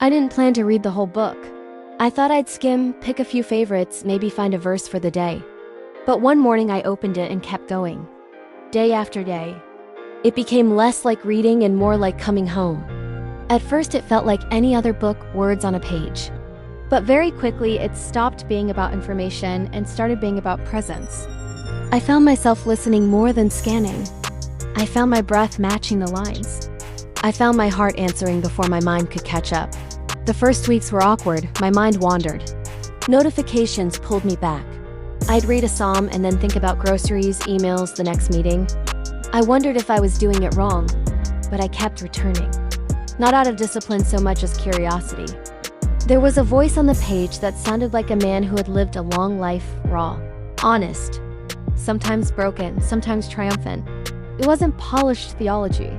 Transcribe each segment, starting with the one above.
I didn't plan to read the whole book. I thought I'd skim, pick a few favorites, maybe find a verse for the day. But one morning I opened it and kept going. Day after day. It became less like reading and more like coming home. At first it felt like any other book, words on a page. But very quickly it stopped being about information and started being about presence. I found myself listening more than scanning. I found my breath matching the lines. I found my heart answering before my mind could catch up. The first weeks were awkward, my mind wandered. Notifications pulled me back. I'd read a psalm and then think about groceries, emails, the next meeting. I wondered if I was doing it wrong, but I kept returning. Not out of discipline so much as curiosity. There was a voice on the page that sounded like a man who had lived a long life, raw, honest, sometimes broken, sometimes triumphant. It wasn't polished theology.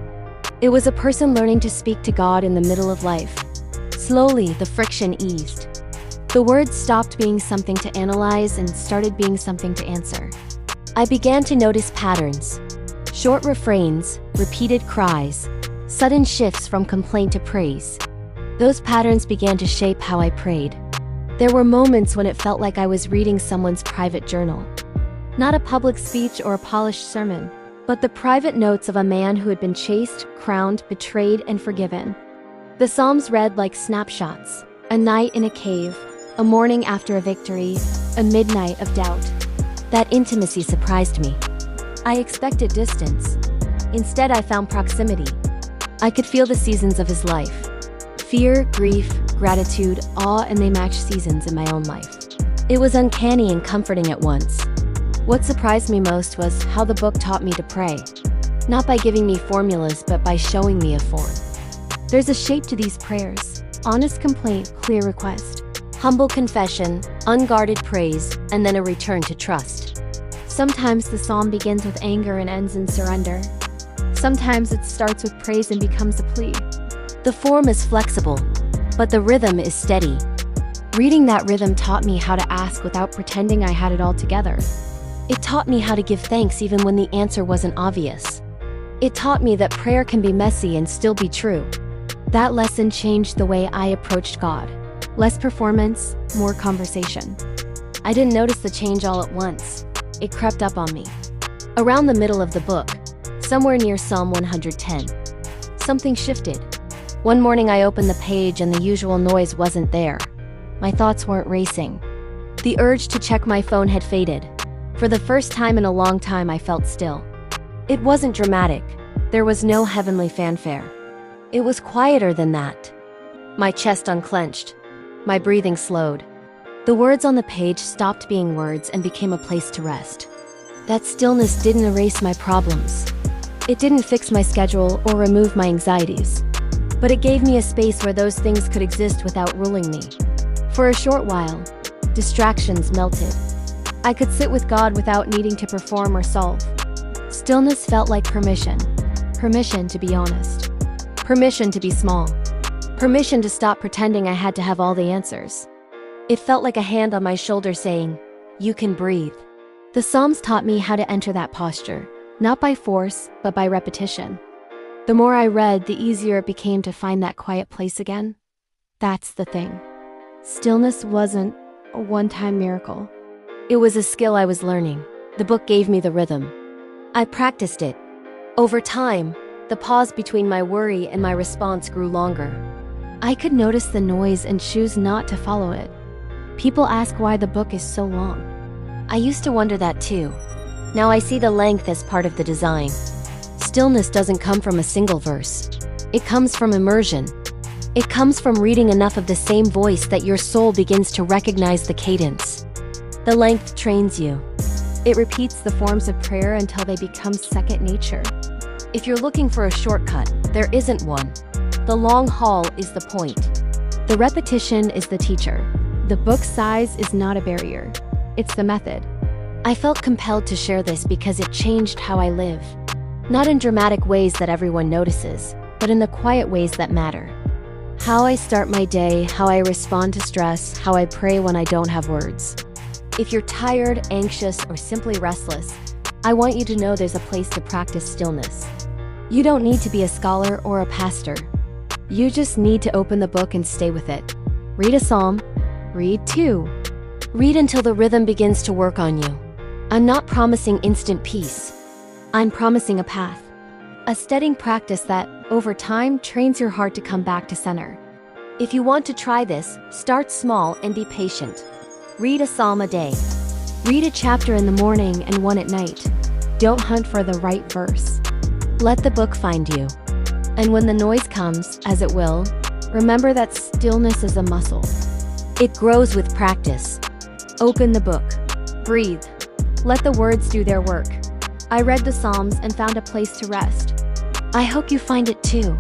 It was a person learning to speak to God in the middle of life. Slowly, the friction eased. The words stopped being something to analyze and started being something to answer. I began to notice patterns. Short refrains, repeated cries, sudden shifts from complaint to praise. Those patterns began to shape how I prayed. There were moments when it felt like I was reading someone's private journal. Not a public speech or a polished sermon, but the private notes of a man who had been chased, crowned, betrayed, and forgiven. The Psalms read like snapshots, a night in a cave, a morning after a victory, a midnight of doubt. That intimacy surprised me. I expected distance. Instead, I found proximity. I could feel the seasons of his life. Fear, grief, gratitude, awe, and they matched seasons in my own life. It was uncanny and comforting at once. What surprised me most was how the book taught me to pray. Not by giving me formulas, but by showing me a form. There's a shape to these prayers: honest complaint, clear request, humble confession, unguarded praise, and then a return to trust. Sometimes the psalm begins with anger and ends in surrender. Sometimes it starts with praise and becomes a plea. The form is flexible, but the rhythm is steady. Reading that rhythm taught me how to ask without pretending I had it all together. It taught me how to give thanks even when the answer wasn't obvious. It taught me that prayer can be messy and still be true. That lesson changed the way I approached God. Less performance, more conversation. I didn't notice the change all at once. It crept up on me. Around the middle of the book, somewhere near Psalm 110, something shifted. One morning I opened the page and the usual noise wasn't there. My thoughts weren't racing. The urge to check my phone had faded. For the first time in a long time, I felt still. It wasn't dramatic. There was no heavenly fanfare. It was quieter than that. My chest unclenched. My breathing slowed. The words on the page stopped being words and became a place to rest. That stillness didn't erase my problems. It didn't fix my schedule or remove my anxieties. But it gave me a space where those things could exist without ruling me. For a short while, distractions melted. I could sit with God without needing to perform or solve. Stillness felt like permission. Permission to be honest. Permission to be small. Permission to stop pretending I had to have all the answers. It felt like a hand on my shoulder saying, "You can breathe." The Psalms taught me how to enter that posture, not by force, but by repetition. The more I read, the easier it became to find that quiet place again. That's the thing. Stillness wasn't a one-time miracle. It was a skill I was learning. The book gave me the rhythm. I practiced it. Over time, the pause between my worry and my response grew longer. I could notice the noise and choose not to follow it. People ask why the book is so long. I used to wonder that too. Now I see the length as part of the design. Stillness doesn't come from a single verse. It comes from immersion. It comes from reading enough of the same voice that your soul begins to recognize the cadence. The length trains you. It repeats the forms of prayer until they become second nature. If you're looking for a shortcut, there isn't one. The long haul is the point. The repetition is the teacher. The book size is not a barrier. It's the method. I felt compelled to share this because it changed how I live. Not in dramatic ways that everyone notices, but in the quiet ways that matter. How I start my day, how I respond to stress, how I pray when I don't have words. If you're tired, anxious, or simply restless, I want you to know there's a place to practice stillness. You don't need to be a scholar or a pastor. You just need to open the book and stay with it. Read a psalm, read two. Read until the rhythm begins to work on you. I'm not promising instant peace. I'm promising a path. A steadying practice that, over time, trains your heart to come back to center. If you want to try this, start small and be patient. Read a psalm a day. Read a chapter in the morning and one at night. Don't hunt for the right verse. Let the book find you. And when the noise comes, as it will, remember that stillness is a muscle. It grows with practice. Open the book. Breathe. Let the words do their work. I read the Psalms and found a place to rest. I hope you find it too.